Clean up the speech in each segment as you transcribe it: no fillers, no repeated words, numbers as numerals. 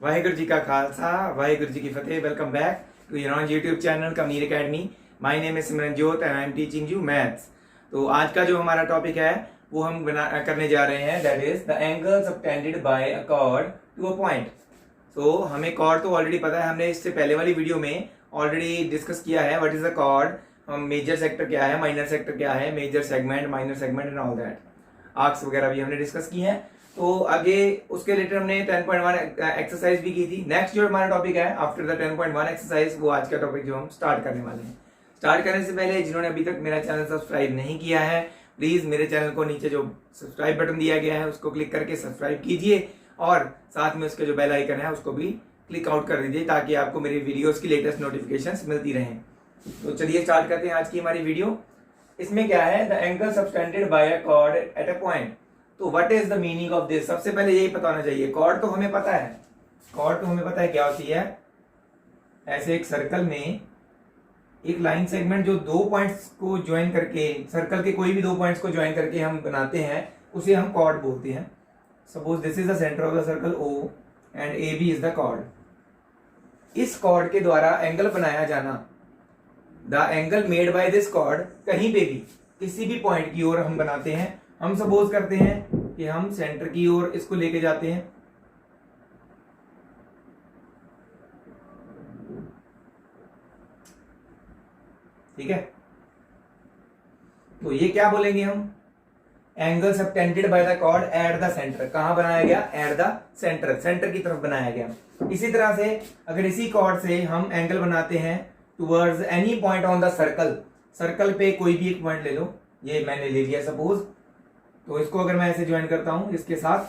वाहेगुरु जी का खालसा वाहेगुरु जी की फतेह। Welcome back to your on YouTube channel Kamir academy. My name is Simranjot and I am teaching you maths. तो आज का जो हमारा टॉपिक है वो हम करने जा रहे हैं, that is the angle subtended by a chord to a point. तो हमें कॉर्ड तो ऑलरेडी पता है, हमने इससे पहले वाली वीडियो में ऑलरेडी डिस्कस किया है what is the chord, major sector क्या है, माइनर सेक्टर क्या है, major segment, minor segment and all that. Arcs वगैरह भी हमने डिस्कस की हैं। तो आगे उसके रिलेटेड हमने 10.1 एक्सरसाइज भी की थी। नेक्स्ट जो हमारा टॉपिक है आफ्टर द 10.1 एक्सरसाइज, वो आज का टॉपिक जो हम स्टार्ट करने वाले हैं। स्टार्ट करने से पहले जिन्होंने अभी तक मेरा चैनल सब्सक्राइब नहीं किया है, प्लीज मेरे चैनल को नीचे जो सब्सक्राइब बटन दिया गया है उसको क्लिक करके सब्सक्राइब कीजिए और साथ में उसके जो बेल आइकन है उसको भी क्लिक आउट कर दीजिए ताकि आपको मेरी वीडियोस की लेटेस्ट नोटिफिकेशंस मिलती रहें। तो चलिए स्टार्ट करते हैं आज की हमारी वीडियो। इसमें क्या है, the angle subtended by a chord at a point. तो what is the meaning of this, सबसे पहले यही पता होना चाहिए। कॉर्ड तो हमें पता है, कॉर्ड तो हमें पता है क्या होती है। ऐसे एक सर्कल में एक लाइन सेगमेंट जो दो पॉइंट्स को ज्वाइन करके, सर्कल के कोई भी दो पॉइंट्स को ज्वाइन करके हम बनाते हैं, उसे हम कॉर्ड बोलते हैं। Suppose this is the centre of the circle O and AB is the chord. इस कॉर्ड के द्वारा एंगल बनाया जाना, the angle made by this chord, कहीं पे भी किसी भी पॉइंट की ओर हम बनाते हैं। हम सपोज करते हैं कि हम सेंटर की ओर इसको लेके जाते हैं, ठीक है। तो ये क्या बोलेंगे हम, angle subtended by the chord at the centre. कहां बनाया गया, एट द सेंटर, सेंटर की तरफ बनाया गया। इसी तरह से अगर इसी कॉर्ड से हम एंगल बनाते हैं towards any point on the circle, circle पे कोई भी एक पॉइंट ले लो, ये मैंने ले लिया सपोज, तो इसको अगर मैं ऐसे ज्वाइन करता हूं इसके साथ,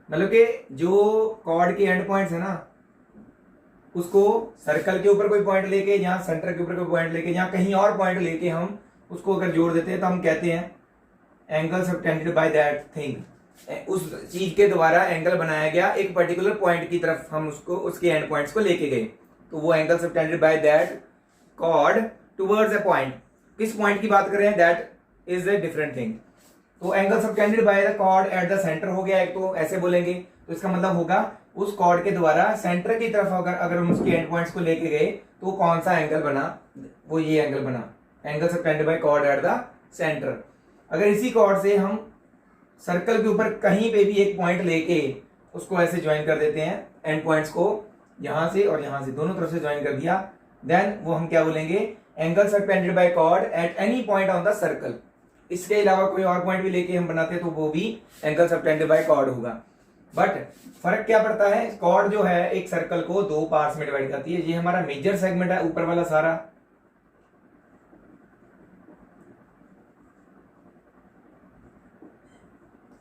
मतलब कि जो कॉर्ड के एंड पॉइंट्स है ना, उसको सर्कल के ऊपर कोई पॉइंट लेके, या सेंटर के ऊपर कोई पॉइंट लेके, या कहीं और पॉइंट लेके हम उसको अगर जोड़ देते हैं तो हम कहते हैं angle subtended by that thing. उस चीज के द्वारा एंगल बनाया गया एक पर्टिकुलर पॉइंट की तरफ, हम उसको उसके एंड पॉइंट्स को लेके गए, तो वो angle subtended by that chord towards a point. किस पॉइंट की बात कर रहे हैं, that is a different thing. तो angle subtended by the chord at the centre हो गया एक, तो ऐसे बोलेंगे, तो इसका मतलब होगा उस कॉर्ड के द्वारा सेंटर की तरफ अगर हम उसके एंड पॉइंट्स को लेके गए तो कौन सा एंगल बना, वो ये एंगल बना, angle subtended by chord at the centre. अगर इसी कॉर्ड से हम सर्कल के ऊपर कहीं पे भी एक पॉइंट लेके उसको ऐसे ज्वाइन कर देते हैं, एंड पॉइंट्स को यहां से और यहां से दोनों तरफ से ज्वाइन कर दिया, देन वो हम क्या बोलेंगे, angle subtended by chord at any point on the circle. इसके अलावा कोई और पॉइंट भी लेके हम बनाते हैं तो वो भी एंगल सबटेंडेड बाय कॉर्ड होगा। बट फर्क क्या पड़ता है, कॉर्ड जो है एक सर्कल को दो पार्ट्स में डिवाइड करती है। ये हमारा मेजर सेगमेंट है ऊपर वाला सारा,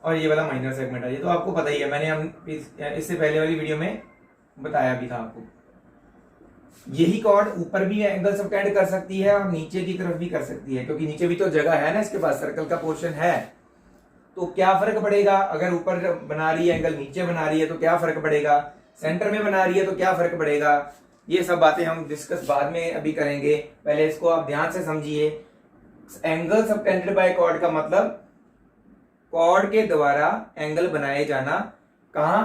और ये वाला माइनर सेगमेंट है। ये तो आपको पता ही है, मैंने हम इससे पहले वाली वीडियो में बताया भी था आपको। यही कॉर्ड ऊपर भी एंगल सबटेंड कर सकती है और नीचे की तरफ भी कर सकती है, क्योंकि नीचे भी तो जगह है ना, इसके पास सर्कल का पोर्शन है। तो क्या फर्क पड़ेगा, अगर ऊपर बना रही है एंगल, नीचे बना रही है तो क्या फर्क पड़ेगा, सेंटर में बना रही है तो क्या फर्क पड़ेगा, ये सब बातें हम डिस्कस बाद में अभी करेंगे। पहले इसको आप ध्यान से समझिए। एंगल सबटेंडेड बाय कॉर्ड का मतलब कॉर्ड के द्वारा एंगल बनाए जाना, कहां,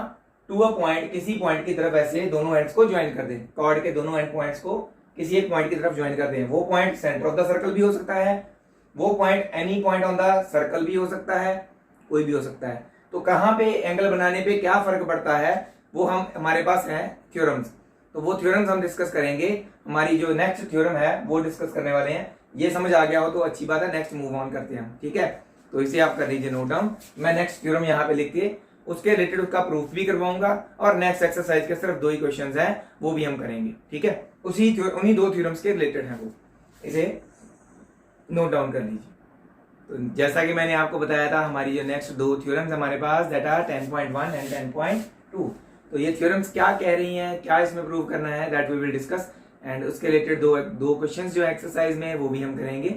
टू अ पॉइंट, किसी पॉइंट की तरफ ऐसे दोनों एंड्स को ज्वाइन कर दें, कॉर्ड के दोनों एंड पॉइंट्स को किसी एक पॉइंट की तरफ ज्वाइन कर दें। वो point centre of the circle भी हो सकता है, वो point any point on the circle भी हो सकता है, कोई भी हो सकता है। तो कहां पे एंगल बनाने पे क्या फर्क पड़ता है, वो हम हमारे पास है थ्योरम्स, तो वो थ्योरम्स हम डिस्कस करेंगे। हमारी जो नेक्स्ट थ्योरम है वो डिस्कस करने वाले हैं। ये समझ आ गया हो तो अच्छी बात है, नेक्स्ट मूव ऑन करते हैं हम, ठीक है। तो इसे आप कर लीजिए नोट डाउन। मैं नेक्स्ट थ्योरम यहाँ पे लिख के उसके रिलेटेड उसका प्रूफ भी करवाऊंगा, और नेक्स्ट एक्सरसाइज के सिर्फ दो ही क्वेश्चंस हैं वो भी हम करेंगे, ठीक है। उन्हीं दो थ्योरम्स के रिलेटेड है वो, इसे नोट डाउन कर लीजिए। तो जैसा कि मैंने आपको बताया था, हमारी जो नेक्स्ट दो थ्योरम्स हमारे पास, दैट आर 10.1 एंड 10.2। तो ये थ्योरम्स क्या कह रही हैं, क्या इसमें प्रूव करना है, that we will discuss, and उसके रिलेटेड दो क्वेश्चंस जो एक्सरसाइज में वो भी हम करेंगे।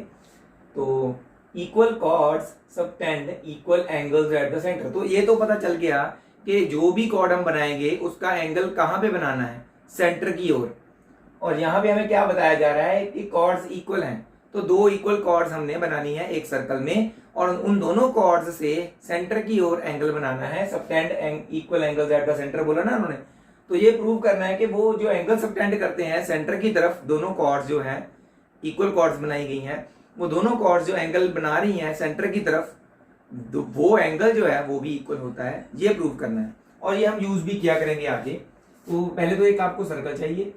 तो equal chords subtend equal angles at the centre. तो ये तो पता चल गया कि जो भी कॉर्ड हम बनाएंगे उसका एंगल कहां पे बनाना है, सेंटर की ओर। और यहां पे हमें क्या बताया जा रहा है कि कॉर्ड्स इक्वल हैं, तो दो इक्वल कॉर्ड्स हमने बनानी है एक सर्कल में, और उन दोनों कॉर्ड्स से सेंटर की ओर एंगल बनाना है, subtend equal angles at the centre बोला ना उन्होंने। तो ये प्रूव करना है कि वो जो एंगल सबटेंड करते हैं सेंटर की तरफ, दोनों कॉर्ड्स जो हैं इक्वल कॉर्ड्स बनाई गई हैं, वो दोनों कॉर्ड्स जो एंगल बना रही हैं सेंटर की तरफ, वो एंगल जो है वो भी इक्वल होता है, ये प्रूव करना है। और ये हम यूज भी किया करेंगे आगे। तो पहले तो एक आपको सर्कल चाहिए,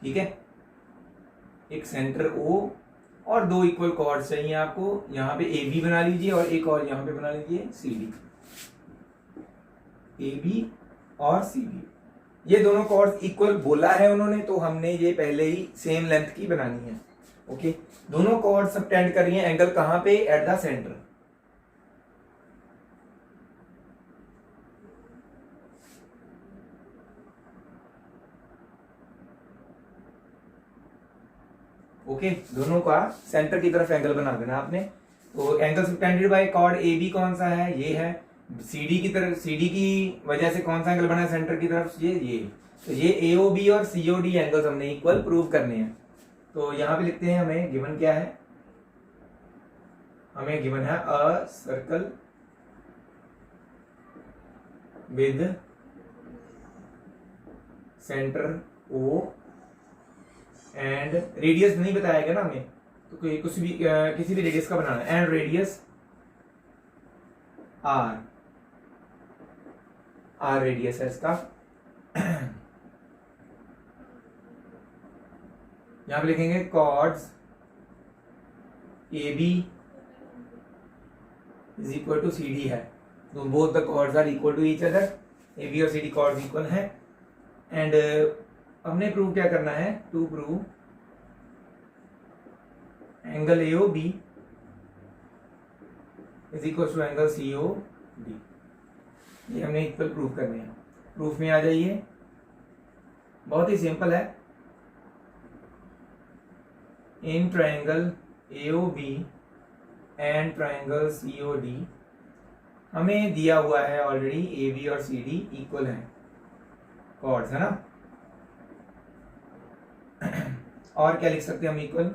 ठीक है, एक सेंटर O और दो इक्वल कॉर्ड्स चाहिए आपको। यहाँ पे AB बना लीजिए और एक और यहाँ पे बना लीजिए CD, AB और CD। ये दोनों कॉर्ड्स इक्वल बोला है उन्होंने, तो हमने ये पहले ही सेम लेंथ की बनानी है। ओके, दोनों कॉर्ड्स सबटेंड कर रही हैं एंगल कहां पे, एट द सेंटर। ओके, दोनों का सेंटर की तरफ एंगल बना देना आपने। तो angle subtended by chord AB कौन सा है, ये है। CD की तरफ, CD की वजह से कौन सा एंगल बना है सेंटर की तरफ, ये। तो ये AOB और COD एंगल्स हमने इक्वल प्रूव करने हैं। तो यहां पे लिखते हैं, हमें गिवन क्या है, हमें गिवन है a circle with centre O and radius नहीं बताया गया ना हमें, तो कोई कुछ भी किसी भी रेडियस का बनाना है, एंड रेडियस R रेडियस है इसका। यहां पे लिखेंगे chords AB is equal to CD है, तो both the chords are equal to each other, AB और CD कॉर्ड्स इक्वल है। एंड हमने प्रूव क्या करना है, to prove angle AOB is equal to angle COD, ये हमने इक्वल प्रूव करने हैं। प्रूफ में आ जाइए, बहुत ही सिंपल है। इन triangle AOB and triangle COD हमें दिया हुआ है ऑलरेडी AB और CD इक्वल है, कॉर्ड्स है ना। और क्या लिख सकते हैं हम इक्वल,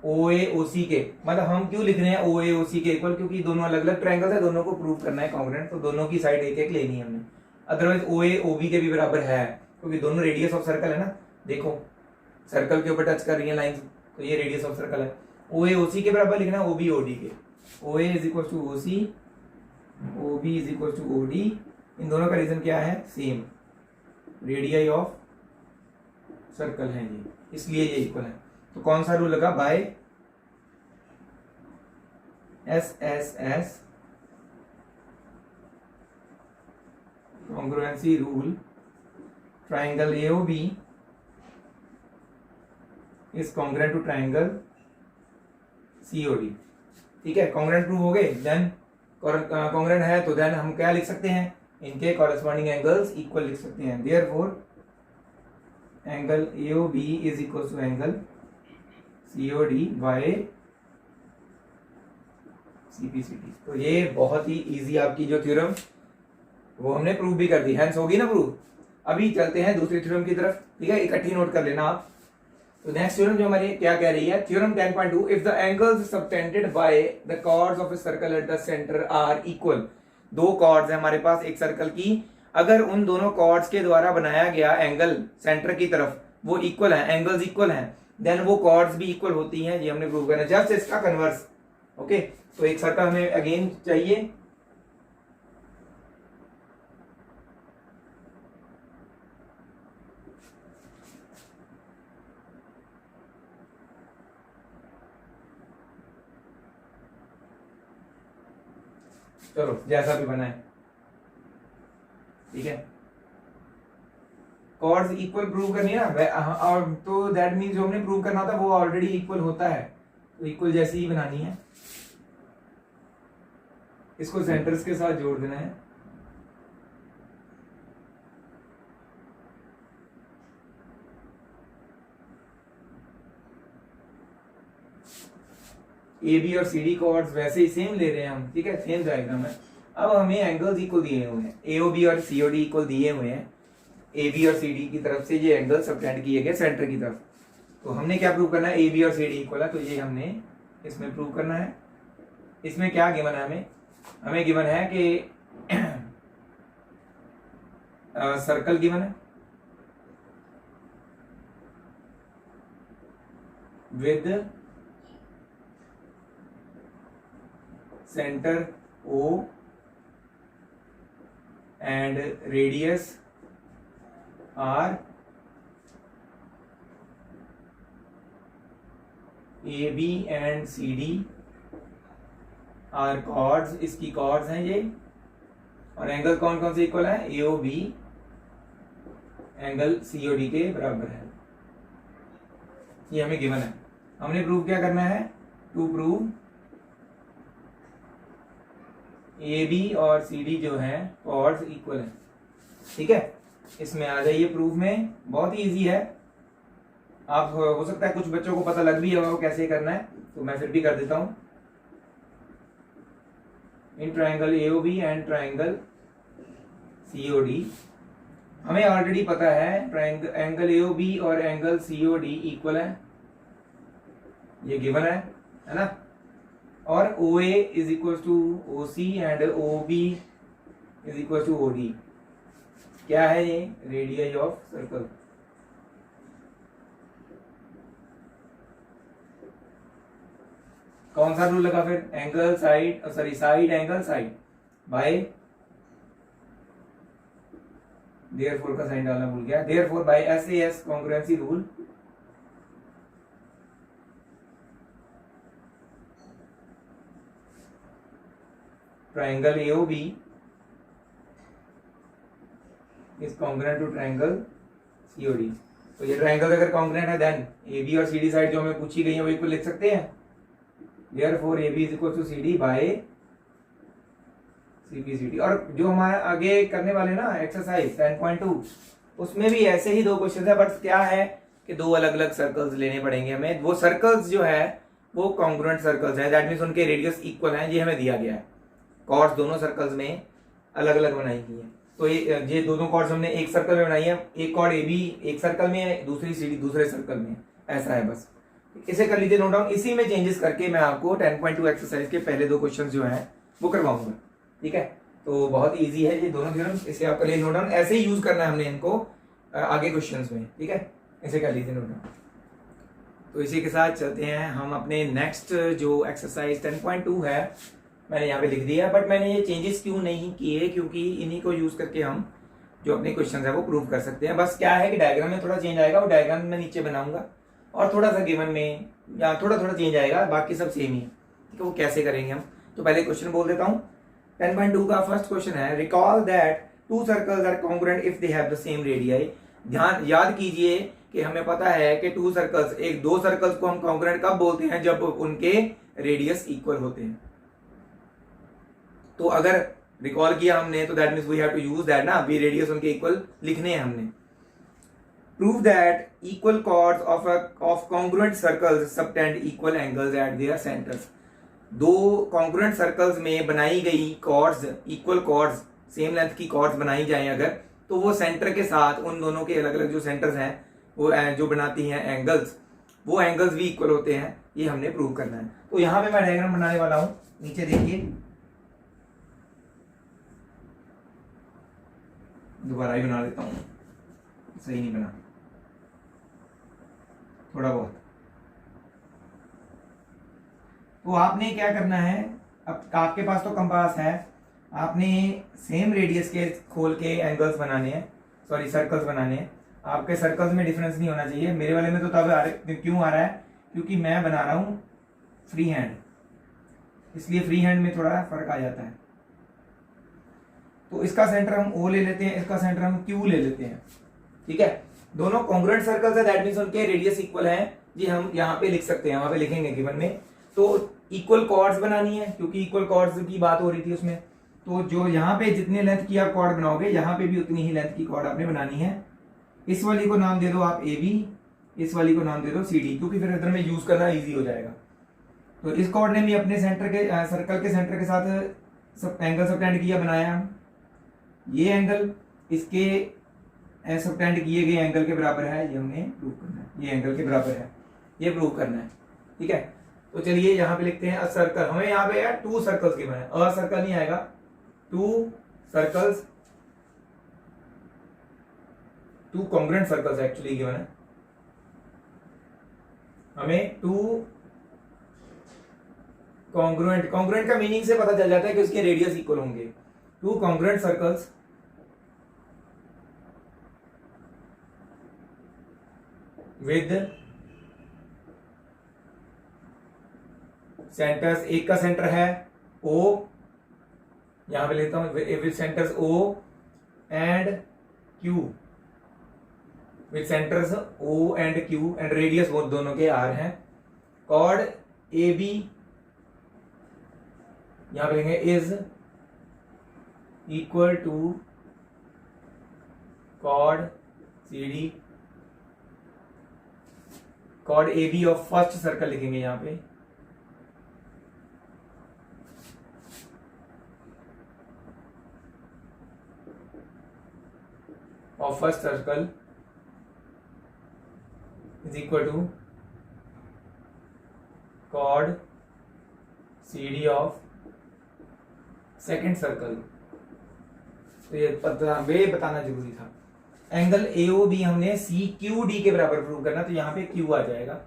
OA OC के, मतलब हम क्यों लिख रहे हैं OA OC के इक्वल, क्योंकि दोनों अलग अलग ट्रायंगल्स है, दोनों को प्रूव करना है कॉन्ग्रुएंट, तो दोनों की साइड एक एक लेनी है हमने। अदरवाइज OA OB के भी बराबर है, क्योंकि दोनों रेडियस ऑफ सर्कल है ना। देखो सर्कल के ऊपर टच कर रही है लाइंस, तो ये रेडियस ऑफ सर्कल है। OA OC के बराबर लिखना है OB OD के, OA is equal to OC, OB is equal to OD। इन दोनों का रीजन क्या है, सेम रेडियस ऑफ सर्कल है ये, इसलिए ये इक्वल है। तो कौन सा रूल लगा, by SSS congruency rule, triangle AOB is congruent to triangle COD। ठीक है, कॉन्ग्रुएंट प्रूव हो गए, देन कॉन्ग्रुएंट है तो देन हम क्या लिख सकते हैं, इनके कॉरेस्पॉन्डिंग एंगल्स इक्वल लिख सकते हैं। Therefore angle AOB is equal to angle COD by CPCD। तो ये बहुत ही इजी आपकी जो थ्योरम वो हमने प्रूव भी कर दी, हैंस होगी ना प्रूव। अभी चलते हैं दूसरी थ्योरम की तरफ, ठीक है, इकट्ठी नोट कर लेना आप। तो नेक्स्ट थ्योरम जो हमारी क्या कह रही है, theorem 10.2, if the angles subtended by the chords of a circle at the centre are equal. दो कॉर्ड्स है हमारे पास एक सर्कल की, अगर उन दोनों कॉर्ड्स के द्वारा बनाया गया एंगल सेंटर की तरफ वो इक्वल है, एंगल्स इक्वल हैं, देन वो कॉर्ड्स भी इक्वल होती हैं, ये हमने प्रूव करना है। जस्ट इसका कन्वर्स। ओके, तो एक सर्कल हमें अगेन चाहिए, चलो जैसा भी बना है, ठीक है, कॉर्ड्स इक्वल प्रूव करनी है ना, और तो दैट मींस जो हमने प्रूव करना था वो ऑलरेडी इक्वल होता है, तो इक्वल जैसी ही बनानी है, इसको सेंटर्स के साथ जोड़ देना है। AB और CD कॉर्ड्स वैसे ही सेम ले रहे हैं हम, ठीक है, सेम डायग्राम है। अब हमें एंगल्स इक्वल दिए हुए हैं, AOB और COD इक्वल दिए हुए हैं, AB और CD की तरफ से ये एंगल सबटेंड किए गए सेंटर की तरफ। तो हमने क्या प्रूव करना है, AB और CD इक्वल है, तो ये हमने इसमें प्रूव करना है। इसमें क्या गिवन है हमें गिवन है कि सर्कल गिवन है with centre O and radius R, AB and CD are chords, इसकी कॉर्ड्स हैं ये, और एंगल कौन कौन से इक्वल है, AOB एंगल COD के बराबर है। ये हमें गिवन है। हमने प्रूव क्या करना है, टू प्रूव AB और CD जो है कॉर्ड्स इक्वल है। ठीक है, इसमें आ जाइए प्रूफ में, बहुत ही इजी है। आप हो सकता है कुछ बच्चों को पता लग भी होगा वो कैसे करना है, तो मैं फिर भी कर देता हूं। In triangle AOB and triangle COD, हमें ऑलरेडी पता है एंगल AOB और एंगल COD इक्वल है, ये गिवन है ना। और OA is equal to OC and OB is equal to OD। क्या है ये, रेडियस ऑफ सर्कल। कौन सा रूल लगा फिर, angle side, sorry side angle side by, therefore का साइन डालना भूल गया, therefore by SAS congruency rule triangle AOB is congruent to triangle COD। तो ये ट्राइंगल अगर कॉन्ग्रुएंट है देन AB और CD साइड जो हमें पूछी गई है वो इक्वल लिख सकते हैं। Therefore AB is equal to CD by CPCD। और जो हमारे आगे करने वाले ना एक्सरसाइज 10.2 उसमें भी ऐसे ही दो क्वेश्चन है, बट क्या है कि दो अलग अलग सर्कल्स लेने पड़ेंगे हमें। वो सर्कल्स जो है वो कॉन्ग्रुएंट सर्कल्स हैं, दैट मींस उनके रेडियस इक्वल हैं, ये हमें दिया गया है। कॉर्ड्स दोनों सर्कल्स में अलग अलग बनाई गई है। तो ये दोनों कॉर्ड्स हमने एक सर्कल में बनाई है, एक कॉर्ड AB एक सर्कल में है, दूसरी CD दूसरे सर्कल में, ऐसा है। बस इसे कर लीजिए नोट डाउन। इसी में चेंजेस करके मैं आपको 10.2 एक्सरसाइज के पहले दो क्वेश्चन जो हैं वो करवाऊंगा। ठीक है, तो बहुत इजी है ये दोनों थ्योरम, इसे आप कर लीजिए नोट डाउन। ऐसे ही यूज करना है हमने इनको आगे क्वेश्चंस में। ठीक है, इसे कर लीजिए नोट डाउन। तो इसी के साथ चलते हैं हम अपने नेक्स्ट जो एक्सरसाइज 10.2 है, मैंने यहाँ पे लिख दिया, बट मैंने ये चेंजेस क्यों नहीं किए, क्योंकि इन्हीं को यूज करके हम जो अपने क्वेश्चन है वो प्रूव कर सकते हैं। बस क्या है कि डायग्राम में थोड़ा चेंज आएगा, वो डायग्राम में नीचे बनाऊंगा, और थोड़ा सा गिवन में या थोड़ा थोड़ा चेंज आएगा, बाकी सब सेम ही। ठीक है, वो कैसे करेंगे हम, तो पहले क्वेश्चन बोल देता हूँ। 10.2 का फर्स्ट क्वेश्चन है, recall that two circles are congruent if they have the same radius. ध्यान याद कीजिए कि हमें पता है कि टू सर्कल्स, एक दो सर्कल्स को हम कॉन्ग्रुएंट कब बोलते हैं, जब उनके रेडियस इक्वल होते हैं। तो अगर रिकॉल किया हमने तो that means we have to use that ना, भी रेडियस उनके इक्वल लिखने हैं हमने। Prove that equal chords of congruent circles subtend equal angles at their centres. दो कॉन्ग्रुएंट सर्कल्स में बनाई गई chords, equal chords, same length की कॉर्ड्स बनाई जाएं अगर, तो वो सेंटर के साथ उन दोनों के अलग अलग जो सेंटर्स हैं वो जो बनाती हैं एंगल्स, वो एंगल्स भी इक्वल होते हैं। ये हमने प्रूव करना है। तो यहाँ पे मैं डायग्राम बनाने वाला हूं, नीचे देखिए, दोबारा ही बना लेता हूं, सही नहीं बना थोड़ा बहुत। तो आपने क्या करना है, अब आपके पास तो कंपास है, आपने सेम रेडियस के खोल के एंगल्स बनाने हैं, सॉरी सर्कल्स बनाने हैं। आपके सर्कल्स में डिफरेंस नहीं होना चाहिए, मेरे वाले में तो तब आ रहे, क्यों आ रहा है, क्योंकि मैं बना रहा हूं फ्री हैंड, इसलिए फ्री हैंड में थोड़ा फर्क आ जाता है। तो इसका सेंटर हम O ले लेते हैं, इसका सेंटर हम Q ले लेते हैं। ठीक है, दोनों कॉन्ग्रुएंट सर्कल्स है, दैट मींस उनके रेडियस इक्वल है जी। हम यहाँ पे लिख सकते हैं, वहां पे लिखेंगे गिवन में। तो इक्वल कॉर्ड्स बनानी है, क्योंकि इक्वल कॉर्ड्स की बात हो रही थी उसमें। तो जो यहाँ पे जितने लेंथ की आप कॉर्ड बनाओगे, यहाँ पे भी उतनी ही लेंथ की कॉर्ड आपने बनानी है। इस वाली को नाम दे दो आप AB, इस वाली को नाम दे दो CD, क्योंकि फिर इधर में यूज करना इजी हो जाएगा। तो इस कॉर्ड ने भी अपने सेंटर के सर्कल के सेंटर के साथ सब एंगल सबटेंड किया, बनाया। ये एंगल इसके सबटेंड किए गए एंगल के बराबर है, ये हमने प्रूव करना है। ये एंगल के बराबर है, ये प्रूव करना है। ठीक है, तो चलिए यहाँ पे लिखते हैं अ सर्कल, हमें यहाँ पे यार 2 सर्कल्स गिवन है, अ सर्कल नहीं आएगा, 2 circles, 2 congruent circles actually given है, हमें 2 कॉन्ग्रुएंट, कॉन्ग्रुएंट का मीनिंग से पता चल जाता है कि उसके रेडियस इक्वल होंगे, 2 कॉन्ग्रुएंट सर्कल्स विद सेंटर्स, एक का सेंटर है O, यहां पे लेता हूं with centres O and Q, with centres O and Q and radius वो दोनों के R हैं, कॉर्ड AB यहां पे लेंगे is equal to chord CD, chord AB of first circle लिखेंगे यहां पे, of first circle is equal to chord CD of second circle। तो ये बताना जरूरी था। एंगल AOB हमने CQD के बराबर प्रूव करना, तो यहाँ पे Q आ जाएगा,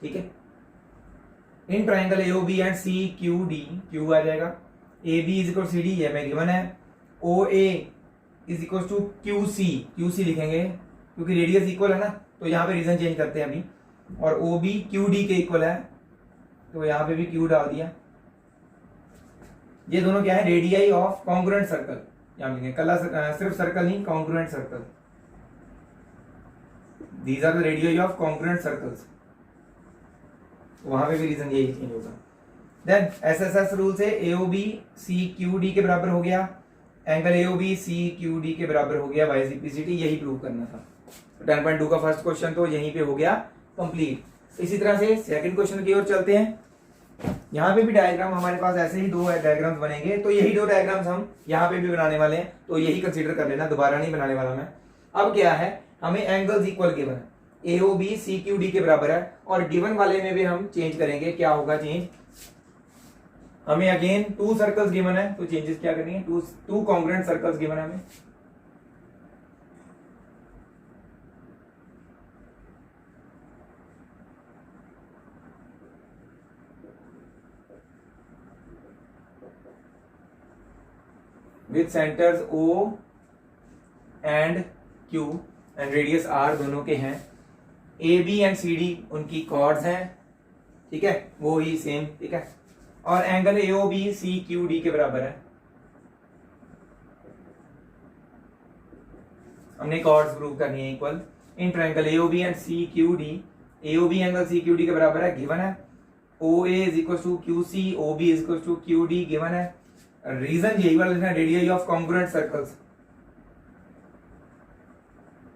ठीक है। इन triangle AOB and CQD Q आ जाएगा, AB इज इक्वल CD ये हमें गिवन है, OA is equal to QC लिखेंगे क्योंकि रेडियस इक्वल है ना, तो यहाँ पे रीजन चेंज करते हैं अभी, और OB QD के इक्वल है, तो यहाँ पे भी Q डाल दिया। ये दोनों क्या है, रेडियाई ऑफ कॉन्ग्रुएंट सर्कल, यहाँ लिखेंगे कला सिर्फ सर्कल नहीं, congruent circle, these are the radii of congruent circles, वहां पे भी रीजन यही चेंज होगा। देन SSS रूल से AOB CQD के बराबर हो गया, एंगल AOB CQD के बराबर हो गया YCPCT, यही प्रूव करना था। 10.2 का फर्स्ट क्वेश्चन तो यहीं पे हो गया कंप्लीट। इसी तरह से सेकंड क्वेश्चन की ओर चलते हैं। यहाँ पे भी डायग्राम हमारे पास ऐसे ही 2 डायग्राम्स बनेंगे, तो यही 2 डायग्राम्स हम यहाँ पे भी बनाने वाले हैं, तो यही कंसीडर कर लेना, दोबारा नहीं बनाने वाला मैं। अब क्या है, हमें एंगल्स इक्वल गिवन है, AOB CQD के बराबर है, और गिवन वाले में भी हम चेंज करेंगे, क्या होगा चेंज, हमें अगेन 2 सर्कल्स गिवन है, तो चेंजेस क्या करनी है, 2 कॉन्ग्रुएंट सर्कल्स गिवन है हमें, with centres O and Q and radius R दोनों के हैं, AB एंड CD उनकी कॉर्ड्स हैं, ठीक है, वो ही सेम, ठीक है, और एंगल AOB CQD के बराबर है, हमने कॉर्ड्स प्रूव करनी है equal. In triangle AOB and CQD, AOB angle CQD के बराबर है, गिवन है, OA is equal to QC, OB is equal to QD given है। रीजन यही वाला लिखना, रेडियस ऑफ कॉन्ग्रुएंट सर्कल्स,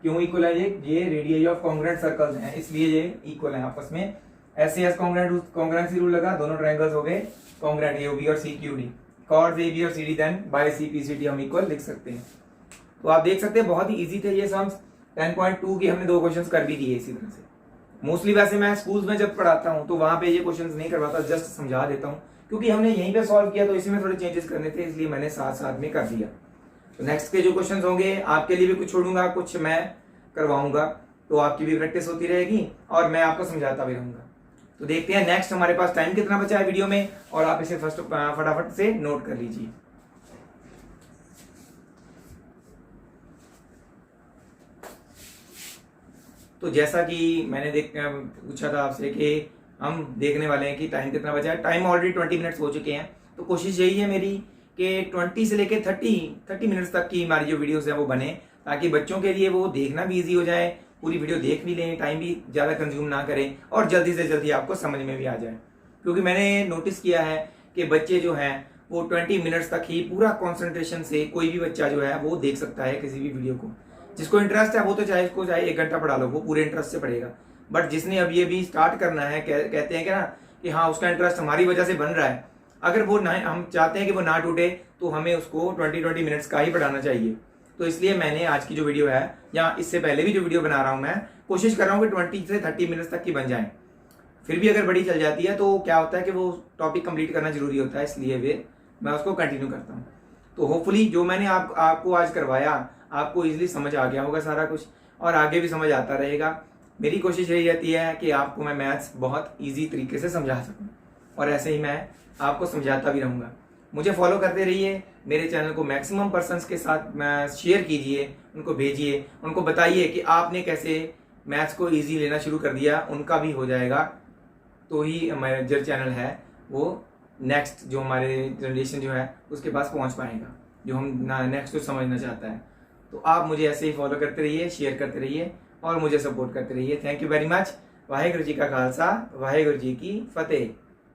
क्यों इक्वल है ये रेडियस ऑफ कॉन्ग्रुएंट सर्कल्स हैं, इसलिए ये इक्वल है आपस में। SAS कॉन्ग्रुएंसी रूल लगा, दोनों ट्रायंगल्स हो गए कॉन्ग्रुएंट, AOB और CQD, कॉर्ड्स AB और CD देन बाय CPCT हम इक्वल लिख सकते हैं। तो आप देख सकते हैं बहुत ही इजी थे ये सम्स। 10.2 की हमने 2 क्वेश्चंस कर भी दिए इसी तरह से। मोस्टली वैसे मैं स्कूल्स में जब पढ़ाता हूँ तो वहां पे ये क्वेश्चंस नहीं करवाता, जस्ट समझा देता हूँ, क्योंकि हमने यहीं पे सॉल्व किया तो इसी में थोड़े चेंजेस करने थे, इसलिए मैंने साथ साथ में कर दिया। तो नेक्स्ट के जो क्वेश्चंस होंगे आपके लिए भी कुछ छोड़ूंगा, कुछ मैं करवाऊंगा, तो आपकी भी प्रैक्टिस होती रहेगी और मैं आपको समझाता भी रहूंगा। तो देखते हैं नेक्स्ट हमारे पास टाइम कितना बचा है वीडियो में, और आप इसे फर्स्ट फटाफट से नोट कर लीजिए। तो जैसा कि मैंने पूछा था आपसे कि हम देखने वाले हैं कि टाइम कितना बचा है। टाइम ऑलरेडी 20 मिनट्स हो चुके हैं, तो कोशिश यही है मेरी कि 20 से लेके 30 मिनट्स तक की हमारी जो वीडियोस है वो बने, ताकि बच्चों के लिए वो देखना भी इजी हो जाए, पूरी वीडियो देख भी लें, टाइम भी ज़्यादा कंज्यूम ना करें, और जल्दी से जल्दी आपको समझ में भी आ जाए। क्योंकि मैंने नोटिस किया है कि बच्चे जो हैं वो 20 मिनट्स तक ही पूरा कॉन्सेंट्रेशन से कोई भी बच्चा जो है वो देख सकता है किसी भी वीडियो को। जिसको इंटरेस्ट है वो तो चाहे उसको चाहे 1 घंटा पढ़ा लो, वो पूरे इंटरेस्ट से पढ़ेगा। बट जिसने अभी अभी स्टार्ट करना है, कहते हैं क्या कि हाँ उसका इंटरेस्ट हमारी वजह से बन रहा है, अगर वो ना, हम चाहते हैं कि वो ना टूटे, तो हमें उसको 20 मिनट्स का ही पढ़ाना चाहिए। तो इसलिए मैंने आज की जो वीडियो है, या इससे पहले भी जो वीडियो बना रहा हूँ, मैं कोशिश कर रहा हूँ कि 20 से 30 मिनट्स तक की बन जाए। फिर भी अगर बड़ी चल जाती है तो क्या होता है कि वो टॉपिक कंप्लीट करना जरूरी होता है, इसलिए वे मैं उसको कंटिन्यू करता हूँ। तो होपफुली जो मैंने आपको आज करवाया आपको इजीली समझ आ गया होगा सारा कुछ, और आगे भी समझ आता रहेगा। मेरी कोशिश यही रहती है कि आपको मैं मैथ्स बहुत ईजी तरीके से समझा सकूँ, और ऐसे ही मैं आपको समझाता भी रहूँगा। मुझे फॉलो करते रहिए, मेरे चैनल को मैक्सिमम पर्सन्स के साथ शेयर कीजिए, उनको भेजिए, उनको बताइए कि आपने कैसे मैथ्स को इजी लेना शुरू कर दिया, उनका भी हो जाएगा। तो ही हमारा जो चैनल है वो नेक्स्ट जो हमारे जनरेशन जो है उसके पास पहुंच पाएगा, जो हम नेक्स्ट को समझना चाहता है। तो आप मुझे ऐसे ही फॉलो करते रहिए, शेयर करते रहिए और मुझे सपोर्ट करते रहिए। Thank you very much. Waheguru ji का खालसा, वाहेगुरु जी की फतेह।